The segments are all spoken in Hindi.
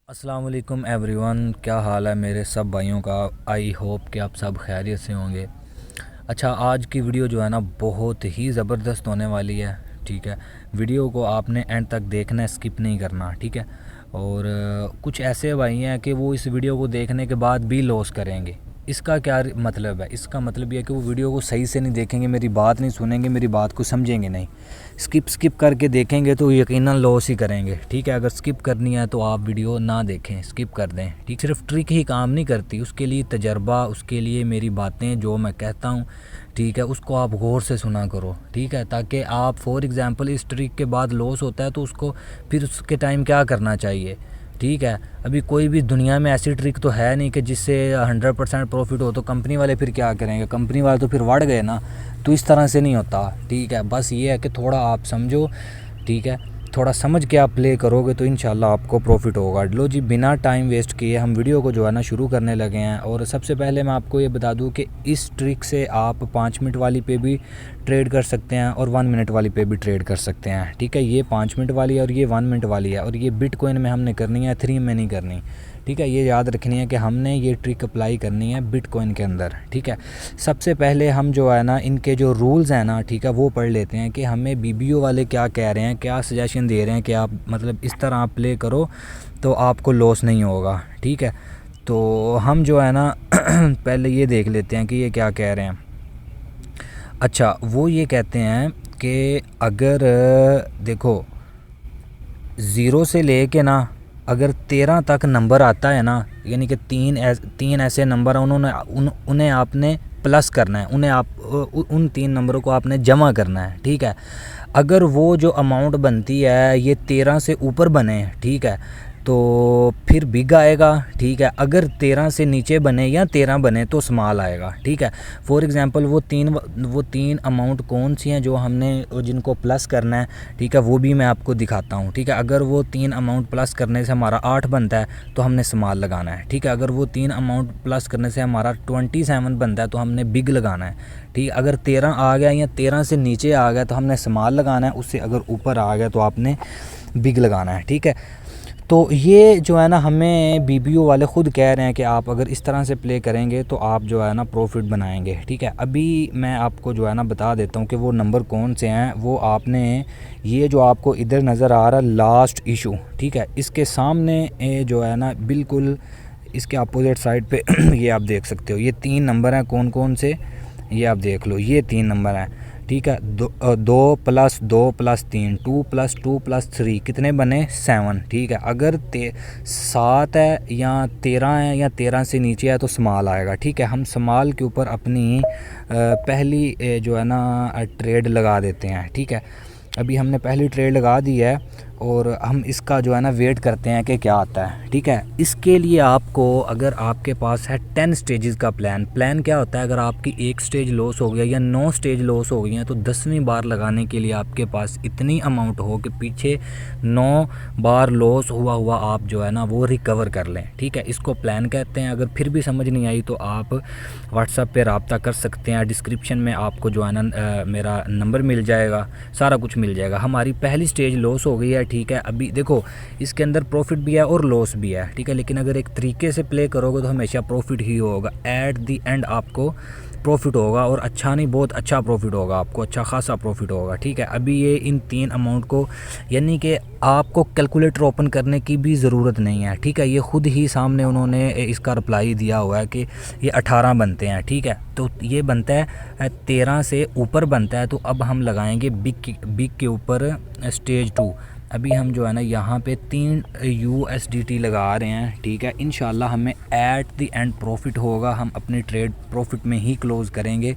अस्सलाम वालेकुम एवरीवन, क्या हाल है मेरे सब भाइयों का। आई होप कि आप सब खैरियत से होंगे। अच्छा, आज की वीडियो जो है ना बहुत ही ज़बरदस्त होने वाली है। ठीक है, वीडियो को आपने एंड तक देखना है, स्किप नहीं करना। ठीक है, और कुछ ऐसे भाई हैं कि वो इस वीडियो को देखने के बाद भी लॉस करेंगे। इसका क्या मतलब है? इसका मतलब ये है कि वो वीडियो को सही से नहीं देखेंगे, मेरी बात नहीं सुनेंगे, मेरी बात को समझेंगे नहीं। स्किप करके देखेंगे तो यकीनन लॉस ही करेंगे। ठीक है, अगर स्किप करनी है तो आप वीडियो ना देखें, स्किप कर दें। ठीक, सिर्फ ट्रिक ही काम नहीं करती, उसके लिए तजर्बा, उसके लिए मेरी बातें जो मैं कहता हूँ, ठीक है, उसको आप गौर से सुना करो। ठीक है, ताकि आप फॉर एग्ज़ाम्पल इस ट्रिक के बाद लॉस होता है तो उसको फिर उसके टाइम क्या करना चाहिए। ठीक है, अभी कोई भी दुनिया में ऐसी ट्रिक तो है नहीं कि जिससे 100% प्रॉफिट हो। तो कंपनी वाले फिर क्या करेंगे? कंपनी वाले तो फिर बढ़ गए ना। तो इस तरह से नहीं होता। ठीक है, बस ये है कि थोड़ा आप समझो। ठीक है, थोड़ा समझ के आप प्ले करोगे तो इंशाल्लाह आपको प्रॉफिट होगा। लो जी, बिना टाइम वेस्ट किए हम वीडियो को जो है ना शुरू करने लगे हैं। और सबसे पहले मैं आपको ये बता दूं कि इस ट्रिक से आप 5 मिनट वाली पे भी ट्रेड कर सकते हैं और 1 मिनट वाली पे भी ट्रेड कर सकते हैं। ठीक है, ये 5 मिनट वाली है और ये 1 मिनट वाली है। और ये बिटकॉइन में हमने करनी है, 3 में नहीं करनी। ठीक है, ये याद रखनी है कि हमने ये ट्रिक अप्लाई करनी है बिटकॉइन के अंदर। ठीक है, सबसे पहले हम जो है ना इनके जो रूल्स हैं ना, ठीक है, वो पढ़ लेते हैं कि हमें बीबीओ वाले क्या कह रहे हैं, क्या सजेशन दे रहे हैं कि आप मतलब इस तरह आप प्ले करो तो आपको लॉस नहीं होगा। ठीक है, तो हम जो है ना पहले ये देख लेते हैं कि ये क्या कह रहे हैं। अच्छा, वो ये कहते हैं कि अगर देखो ज़ीरो से ले के ना अगर 13 तक नंबर आता है ना, यानी कि तीन ऐसे नंबर हैं, उन्हें आपने प्लस करना है, उन 3 नंबरों को आपने जमा करना है। ठीक है, अगर वो जो अमाउंट बनती है ये 13 से ऊपर बने, ठीक है, तो फिर बिग आएगा। ठीक है, अगर 13 से नीचे बने या 13 बने तो स्मॉल आएगा। ठीक है, फॉर एग्जांपल वो तीन अमाउंट कौन सी हैं जो हमने जिनको प्लस करना है। ठीक है, वो भी मैं आपको दिखाता हूँ। ठीक है, अगर वो 3 अमाउंट प्लस करने से हमारा 8 बनता है तो हमने स्मॉल लगाना है। ठीक है, अगर वो 3 अमाउंट प्लस करने से हमारा 27 बनता है तो हमने बिग लगाना है। ठीक, अगर 13 आ गया या 13 से नीचे आ गया तो हमने स्मॉल लगाना है, उससे अगर ऊपर आ गया तो आपने बिग लगाना है। ठीक है, तो ये जो है ना हमें बीबीओ वाले ख़ुद कह रहे हैं कि आप अगर इस तरह से प्ले करेंगे तो आप जो है ना प्रॉफिट बनाएंगे। ठीक है, अभी मैं आपको जो है ना बता देता हूँ कि वो नंबर कौन से हैं। वो आपने ये जो आपको इधर नज़र आ रहा है लास्ट इशू, ठीक है, इसके सामने जो है ना बिल्कुल इसके अपोजिट साइड पे ये आप देख सकते हो, ये 3 नंबर हैं। कौन कौन से? ये आप देख लो, ये 3 नंबर हैं। ठीक है, 2+2+3, 2+2+3 कितने बने? 7। ठीक है, अगर 7 है या 13 है या 13 से नीचे है तो स्मॉल आएगा। ठीक है, हम स्मॉल के ऊपर अपनी पहली जो है ना ट्रेड लगा देते हैं। ठीक है, अभी हमने पहली ट्रेड लगा दी है और हम इसका जो है ना वेट करते हैं कि क्या आता है। ठीक है, इसके लिए आपको, अगर आपके पास है 10 स्टेजेस का प्लान क्या होता है? अगर आपकी एक स्टेज लॉस हो गया या 9 स्टेज लॉस हो गई हैं तो 10वीं बार लगाने के लिए आपके पास इतनी अमाउंट हो कि पीछे 9 बार लॉस हुआ आप जो है ना वो रिकवर कर लें। ठीक है, इसको प्लान कहते हैं। अगर फिर भी समझ नहीं आई तो आप व्हाट्सएप पे रब्ता कर सकते हैं। डिस्क्रिप्शन में आपको जो है ना मेरा नंबर मिल जाएगा, सारा कुछ मिल जाएगा। हमारी पहली स्टेज लॉस हो गई है। ठीक है, अभी देखो इसके अंदर प्रॉफिट भी है और लॉस भी है। ठीक है, लेकिन अगर एक तरीके से प्ले करोगे तो हमेशा प्रॉफिट ही होगा। एट द एंड आपको प्रॉफिट होगा और अच्छा नहीं, बहुत अच्छा प्रॉफिट होगा, आपको अच्छा खासा प्रॉफिट होगा। ठीक है, अभी ये इन 3 अमाउंट को, यानी कि आपको कैलकुलेटर ओपन करने की भी ज़रूरत नहीं है। ठीक है, ये ख़ुद ही सामने उन्होंने इसका रिप्लाई दिया हुआ है कि ये 18 बनते हैं। ठीक है, तो ये बनता है 13 से ऊपर बनता है। तो अब हम लगाएंगे बिग के ऊपर स्टेज 2। अभी हम जो है ना यहाँ पे 3 USDT लगा रहे हैं। ठीक है, इंशाल्लाह हमें एट द एंड प्रॉफिट होगा, हम अपनी ट्रेड प्रॉफिट में ही क्लोज़ करेंगे।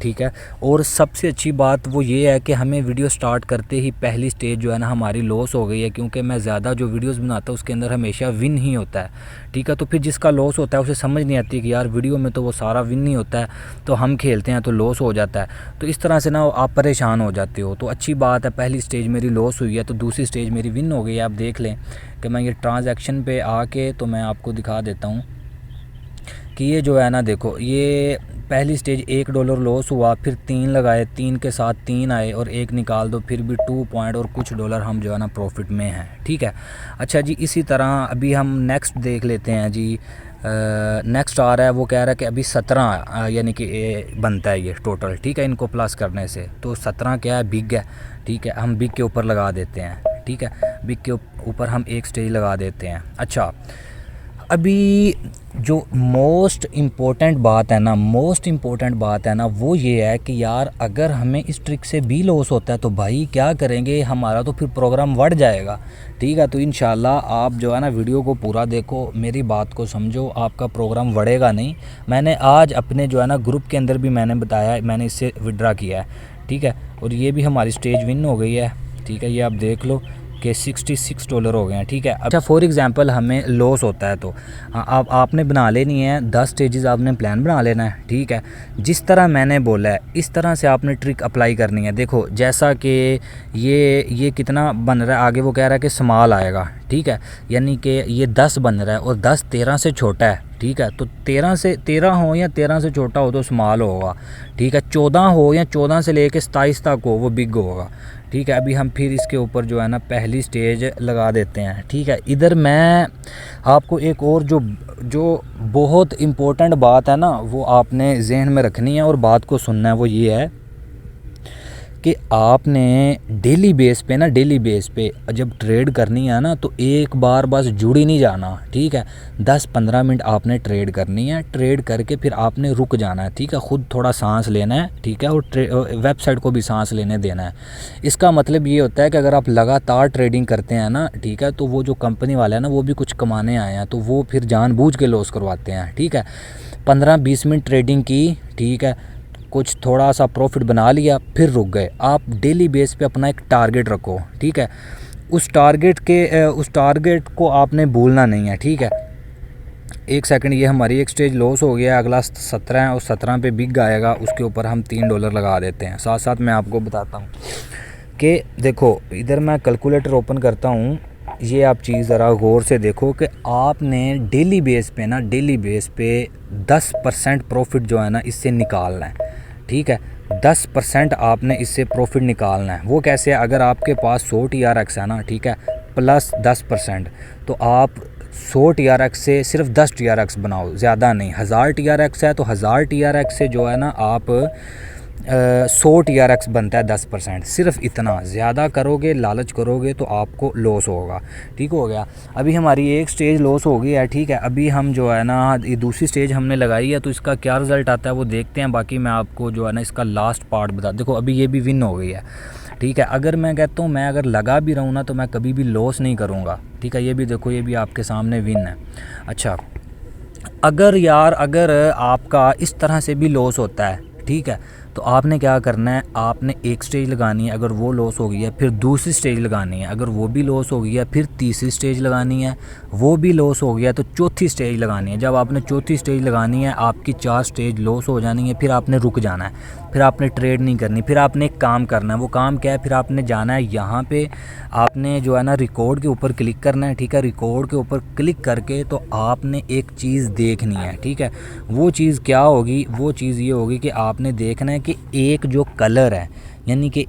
ठीक है, और सबसे अच्छी बात वो ये है कि हमें वीडियो स्टार्ट करते ही पहली स्टेज जो है ना हमारी लॉस हो गई है, क्योंकि मैं ज़्यादा जो वीडियोस बनाता हूँ उसके अंदर हमेशा विन ही होता है। ठीक है, तो फिर जिसका लॉस होता है उसे समझ नहीं आती कि यार वीडियो में तो वो सारा विन नहीं होता है, तो हम खेलते हैं तो लॉस हो जाता है। तो इस तरह से ना आप परेशान हो जाते हो। तो अच्छी बात है, पहली स्टेज मेरी लॉस हुई है तो दूसरी स्टेज मेरी विन हो गई है। आप देख लें कि मैं ये ट्रांजैक्शन पे आके तो मैं आपको दिखा देता हूँ कि ये जो है ना, देखो ये पहली स्टेज $1 लॉस हुआ, फिर 3 लगाए, 3 के साथ 3 आए और 1 निकाल दो, फिर भी 2 पॉइंट और कुछ डॉलर हम जो है ना प्रॉफिट में हैं। ठीक है, अच्छा जी, इसी तरह अभी हम नेक्स्ट देख लेते हैं जी। नेक्स्ट आ रहा है, वो कह रहा है कि अभी 17 यानी कि बनता है ये टोटल। ठीक है, इनको प्लस करने से तो 17 क्या है, बिग है। ठीक है, हम बिग के ऊपर लगा देते हैं। ठीक है, बिग के ऊपर हम एक स्टेज लगा देते हैं। अच्छा, अभी जो मोस्ट इम्पोर्टेंट बात है ना वो ये है कि यार अगर हमें इस ट्रिक से भी लॉस होता है तो भाई क्या करेंगे, हमारा तो फिर प्रोग्राम बढ़ जाएगा। ठीक है, तो इंशाल्लाह आप जो है ना वीडियो को पूरा देखो, मेरी बात को समझो, आपका प्रोग्राम बढ़ेगा नहीं। मैंने आज अपने जो है ना ग्रुप के अंदर भी मैंने बताया, मैंने इससे विड्रा किया है। ठीक है, और ये भी हमारी स्टेज विन हो गई है। ठीक है, ये आप देख लो कि $66 हो गए हैं। ठीक है, अच्छा फॉर एग्जांपल हमें लॉस होता है तो आप आपने बना लेनी है 10 स्टेजेस, आपने प्लान बना लेना है। ठीक है, जिस तरह मैंने बोला है इस तरह से आपने ट्रिक अप्लाई करनी है। देखो जैसा कि ये कितना बन रहा है, आगे वो कह रहा है कि स्मॉल आएगा। ठीक है, यानी कि ये 10 बन रहा है और 10 13 से छोटा है। ठीक है, तो 13 हो या 13 से छोटा हो तो स्मॉल होगा। ठीक है, 14 हो या 14 से लेके 27 तक हो वो बिग होगा। ठीक है, अभी हम फिर इसके ऊपर जो है ना पहली स्टेज लगा देते हैं। ठीक है, इधर मैं आपको एक और जो बहुत इम्पोर्टेंट बात है ना वो आपने जहन में रखनी है और बात को सुनना है, वो ये है कि आपने डेली बेस पे जब ट्रेड करनी है ना तो एक बार बस जुड़ ही नहीं जाना। ठीक है, 10-15 मिनट आपने ट्रेड करनी है, ट्रेड करके फिर आपने रुक जाना है। ठीक है, ख़ुद थोड़ा सांस लेना है। ठीक है, और वेबसाइट को भी सांस लेने देना है। इसका मतलब ये होता है कि अगर आप लगातार ट्रेडिंग करते हैं ना, ठीक है, तो वो जो कंपनी वाले हैं ना वो भी कुछ कमाने आए हैं, तो वो फिर जानबूझ के लॉस करवाते हैं। ठीक है, 15-20 मिनट ट्रेडिंग की, ठीक है, कुछ थोड़ा सा प्रॉफिट बना लिया, फिर रुक गए। आप डेली बेस पे अपना एक टारगेट रखो। ठीक है, उस टारगेट को आपने भूलना नहीं है। ठीक है, एक सेकंड, ये हमारी एक स्टेज लॉस हो गया, अगला 17 है और 17 पे बिग आएगा, उसके ऊपर हम $3 लगा देते हैं। साथ साथ मैं आपको बताता हूँ कि देखो इधर मैं कैलकुलेटर ओपन करता हूँ, ये आप चीज़ ज़रा गौर से देखो कि आपने डेली बेस पे 10% प्रॉफिट जो है ना इससे निकालना है। ठीक है, 10% आपने इससे प्रॉफिट निकालना है। वो कैसे? अगर आपके पास 100 TRX है ना, ठीक है, प्लस 10%, तो आप 100 TRX से सिर्फ 10 TRX बनाओ, ज़्यादा नहीं। 1000 TRX है तो 1000 TRX से जो है ना आप 100 TRX बनता है 10%, सिर्फ इतना। ज़्यादा करोगे, लालच करोगे तो आपको लॉस होगा। ठीक हो गया, अभी हमारी एक स्टेज लॉस हो गई है। ठीक है, अभी हम जो है ना ये दूसरी स्टेज हमने लगाई है, तो इसका क्या रिज़ल्ट आता है वो देखते हैं। बाकी मैं आपको जो है ना इसका लास्ट पार्ट बता, देखो अभी ये भी विन हो गई है। ठीक है, अगर मैं कहता हूँ मैं अगर लगा भी रहूँ ना तो मैं कभी भी लॉस नहीं करूँगा। ठीक है, ये भी देखो, ये भी आपके सामने विन है। अच्छा, अगर आपका इस तरह से भी लॉस होता है, ठीक है, तो आपने क्या करना है, आपने एक स्टेज लगानी है, अगर वो लॉस हो गई है फिर दूसरी स्टेज लगानी है, अगर वो भी लॉस हो गई है फिर तीसरी स्टेज लगानी है, वो भी लॉस हो गया तो चौथी स्टेज लगानी है। जब आपने चौथी स्टेज लगानी है, आपकी 4 स्टेज लॉस हो जानी है, फिर आपने रुक जाना है, फिर आपने ट्रेड नहीं करनी, फिर आपने एक काम करना है। वो काम क्या है? फिर आपने जाना है यहाँ पे, आपने जो है ना रिकॉर्ड के ऊपर क्लिक करना है। ठीक है, रिकॉर्ड के ऊपर क्लिक करके तो आपने एक चीज़ देखनी है। ठीक है, वो चीज़ क्या होगी? वो चीज़ ये होगी कि आपने देखना है कि एक जो कलर है, यानी कि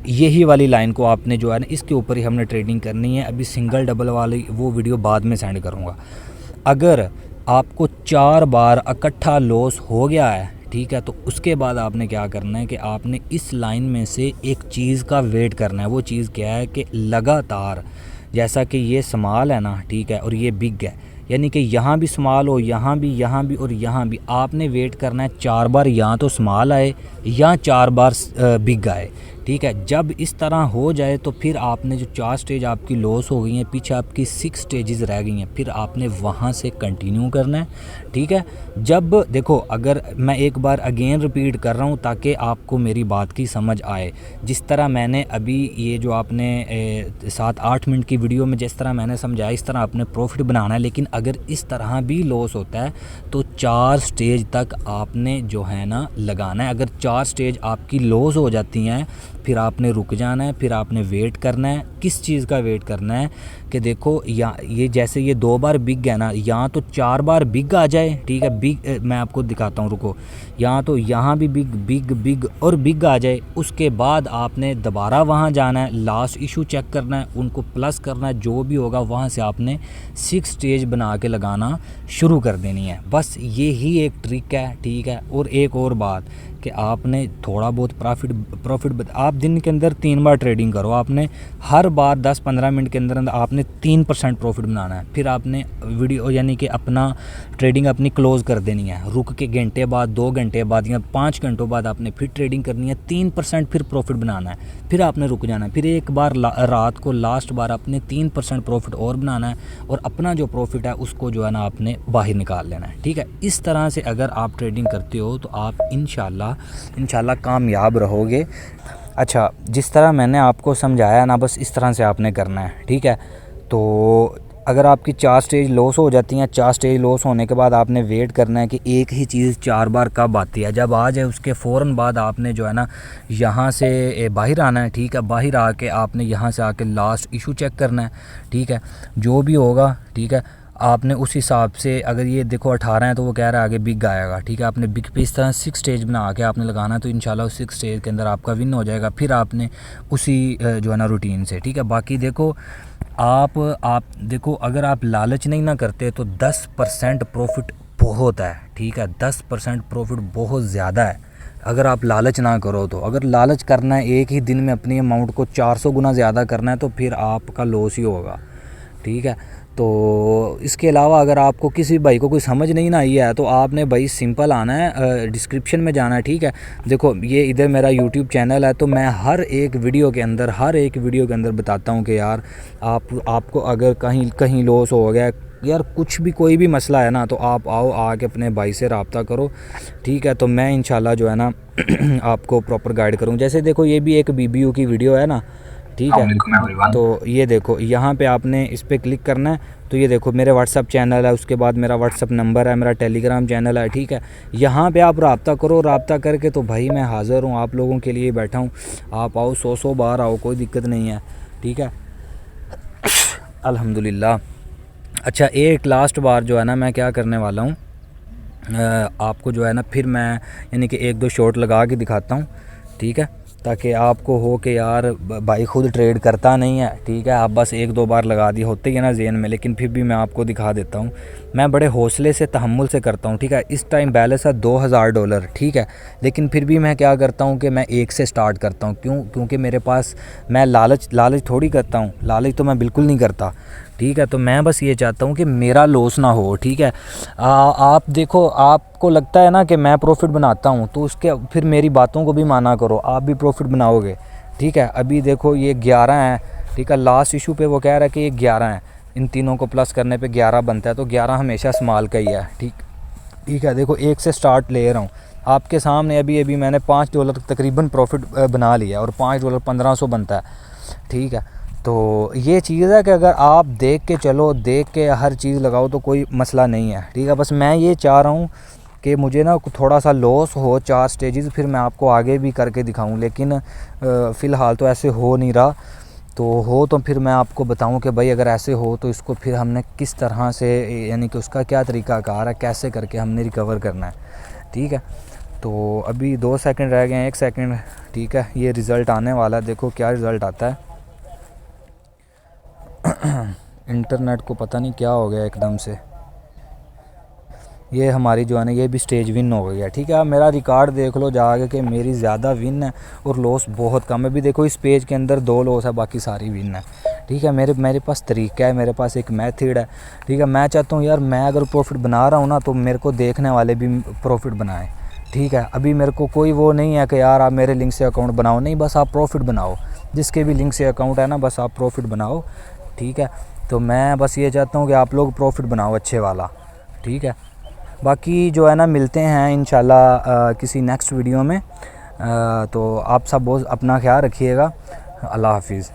यही वाली लाइन को आपने जो है ना इसके ऊपर ही हमने ट्रेडिंग करनी है। अभी सिंगल डबल वाली वो वीडियो बाद में सेंड करूँगा। अगर आपको 4 बार इकट्ठा लॉस हो गया है, ठीक है, तो उसके बाद आपने क्या करना है कि आपने इस लाइन में से एक चीज़ का वेट करना है। वो चीज़ क्या है कि लगातार, जैसा कि ये स्मॉल है ना, ठीक है, और ये बिग है, यानी कि यहाँ भी स्मॉल हो, यहाँ भी और यहाँ भी, आपने वेट करना है 4 बार या तो स्मॉल आए या 4 बार बिग आए। ठीक है, जब इस तरह हो जाए तो फिर आपने जो 4 स्टेज आपकी लॉस हो गई हैं, पीछे आपकी 6 स्टेजेस रह गई हैं, फिर आपने वहाँ से कंटिन्यू करना है। ठीक है, जब देखो, अगर मैं एक बार अगेन रिपीट कर रहा हूँ ताकि आपको मेरी बात की समझ आए, जिस तरह मैंने अभी ये जो आपने 7-8 मिनट की वीडियो में जिस तरह मैंने समझाया, इस तरह आपने प्रॉफिट बनाना है। लेकिन अगर इस तरह भी लॉस होता है तो 4 स्टेज तक आपने जो है ना लगाना है। अगर 4 स्टेज आपकी लॉस हो जाती हैं, फिर आपने रुक जाना है, फिर आपने वेट करना है। किस चीज़ का वेट करना है? कि देखो या ये जैसे ये 2 बार बिग है ना, यहाँ तो 4 बार बिग आ जाए, ठीक है। बिग मैं आपको दिखाता हूँ, रुको। यहाँ तो यहाँ भी बिग बिग बिग और बिग आ जाए, उसके बाद आपने दोबारा वहाँ जाना है, लास्ट इशू चेक करना है, उनको प्लस करना है, जो भी होगा वहाँ से आपने 6 स्टेज बना के लगाना शुरू कर देनी है। बस ये ही एक ट्रिक है, ठीक है। और एक और बात कि आपने थोड़ा बहुत प्रॉफिट आप दिन के अंदर 3 बार ट्रेडिंग करो, आपने हर बार 10-15 मिनट के अंदर आपने 3% प्रॉफिट बनाना है। फिर आपने वीडियो यानी कि अपना ट्रेडिंग अपनी क्लोज़ कर देनी है, रुक के घंटे बाद, 2 घंटे बाद या 5 घंटों बाद आपने फिर ट्रेडिंग करनी है, 3% फिर प्रॉफिट बनाना है, फिर आपने रुक जाना है, फिर एक बार रात को लास्ट बार आपने 3% प्रॉफिट और बनाना है, और अपना जो प्रॉफिट है उसको जो है ना आपने बाहर निकाल लेना है, ठीक है। इस तरह से अगर आप ट्रेडिंग करते हो तो आप इंशाल्लाह कामयाब रहोगे। अच्छा, जिस तरह मैंने आपको समझाया ना, बस इस तरह से आपने करना है, ठीक है। तो अगर आपकी 4 स्टेज लॉस हो जाती हैं, 4 स्टेज लॉस होने के बाद आपने वेट करना है कि एक ही चीज़ 4 बार कब आती है। जब आ जाए उसके फ़ौरन बाद आपने जो है ना यहाँ से बाहर आना है, ठीक है। बाहर आके आपने यहाँ से आके लास्ट इशू चेक करना है, ठीक है। जो भी होगा, ठीक है, आपने उस हिसाब से, अगर ये देखो 18 है तो वो कह रहा है आगे बिग आएगा, ठीक है। आपने बिग पे इस तरह 6 स्टेज बना के आपने लगाना है, तो इंशाल्लाह उस 6 स्टेज के अंदर आपका विन हो जाएगा। फिर आपने उसी जो है ना रूटीन से, ठीक है। बाकी देखो आप देखो, अगर आप लालच नहीं ना करते तो 10% प्रॉफिट बहुत है, ठीक है। 10% प्रॉफिट बहुत ज़्यादा है अगर आप लालच ना करो तो। अगर लालच करना है एक ही दिन में अपनी अमाउंट को 400 गुना ज़्यादा करना है तो फिर आपका लॉस ही होगा, ठीक है। तो इसके अलावा अगर आपको किसी भाई को कोई समझ नहीं ना आई है तो आपने भाई सिंपल आना है, डिस्क्रिप्शन में जाना है, ठीक है। देखो ये इधर मेरा यूट्यूब चैनल है, तो मैं हर एक वीडियो के अंदर बताता हूँ कि यार आपको अगर कहीं लॉस हो गया यार, कुछ भी कोई भी मसला है ना, तो आप आओ, आके अपने भाई से रब्ता करो, ठीक है। तो मैं इंशाल्लाह जो है ना आपको प्रॉपर गाइड करूँ। जैसे देखो ये भी एक BBU की वीडियो है ना, ठीक है। तो ये देखो यहाँ पे आपने इस पर क्लिक करना है, तो ये देखो मेरे व्हाट्सअप चैनल है, उसके बाद मेरा व्हाट्सअप नंबर है, मेरा टेलीग्राम चैनल है, ठीक है। यहाँ पे आप रब्ता करो, रब्ता करके तो भाई मैं हाज़िर हूँ, आप लोगों के लिए बैठा हूँ। आप आओ, 100 बार आओ, कोई दिक्कत नहीं है, ठीक है। अल्हम्दुलिल्लाह। अच्छा, एक लास्ट बार जो है ना मैं क्या करने वाला हूँ, आपको जो है ना फिर मैं यानी कि 1-2 शॉट लगा के दिखाता हूँ, ठीक है, ताकि आपको हो कि यार भाई खुद ट्रेड करता नहीं है, ठीक है। आप बस 1-2 बार लगा दिए होते ही है ना ज़हन में, लेकिन फिर भी मैं आपको दिखा देता हूँ। मैं बड़े हौसले से तहम्मुल से करता हूँ, ठीक है। इस टाइम बैलेंस है $2000, ठीक है। लेकिन फिर भी मैं क्या करता हूँ कि मैं 1 से स्टार्ट करता हूँ, क्योंकि मेरे पास, मैं लालच थोड़ी करता हूँ, लालच तो मैं बिल्कुल नहीं करता, ठीक है। तो मैं बस ये चाहता हूँ कि मेरा लॉस ना हो, ठीक है। आप देखो, आपको लगता है ना कि मैं प्रॉफिट बनाता हूँ, तो उसके फिर मेरी बातों को भी माना करो, आप भी प्रॉफिट बनाओगे, ठीक है। अभी देखो ये 11 है, ठीक है। लास्ट इशू पे वो कह रहा है कि ये 11 है, इन तीनों को प्लस करने पे 11 बनता है, तो 11 हमेशा स्मॉल का ही है, ठीक है। देखो 1 से स्टार्ट ले रहा हूँ आपके सामने, अभी मैंने $5 तकरीबन प्रॉफिट बना लिया, और $5 1500 बनता है, ठीक है। तो ये चीज़ है कि अगर आप देख के चलो, देख के हर चीज़ लगाओ तो कोई मसला नहीं है, ठीक है। बस मैं ये चाह रहा हूँ कि मुझे ना थोड़ा सा लॉस हो 4 स्टेजेस, फिर मैं आपको आगे भी करके दिखाऊं, लेकिन फ़िलहाल तो ऐसे हो नहीं रहा। तो फिर मैं आपको बताऊं कि भाई अगर ऐसे हो तो इसको फिर हमने किस तरह से, यानी कि उसका क्या तरीक़ाकार है, कैसे करके हमने रिकवर करना है, ठीक है। तो अभी 2 सेकंड रह गए हैं, 1 सेकंड, ठीक है। ये रिज़ल्ट आने वाला है, देखो क्या रिज़ल्ट आता है। इंटरनेट को पता नहीं क्या हो गया एकदम से। ये हमारी जो है ना ये भी स्टेज विन हो गया, ठीक है। अब मेरा रिकॉर्ड देख लो जाके कि मेरी ज़्यादा विन है और लॉस बहुत कम है। अभी देखो इस पेज के अंदर 2 लॉस है, बाकी सारी विन है, ठीक है। मेरे पास तरीका है, मेरे पास एक मेथड है, ठीक है। मैं चाहता हूँ यार, मैं अगर प्रॉफिट बना रहा हूँ ना तो मेरे को देखने वाले भी प्रॉफिट बनाएं, ठीक है। अभी मेरे को कोई वो नहीं है कि यार आप मेरे लिंक से अकाउंट बनाओ, नहीं, बस आप प्रॉफिट बनाओ, जिसके भी लिंक से अकाउंट है ना, बस आप प्रॉफिट बनाओ, ठीक है। तो मैं बस ये चाहता हूँ कि आप लोग प्रॉफिट बनाओ अच्छे वाला, ठीक है। बाकी जो है ना मिलते हैं इंशाल्लाह किसी नेक्स्ट वीडियो में। तो आप सब बहुत अपना ख्याल रखिएगा। अल्लाह हाफिज़।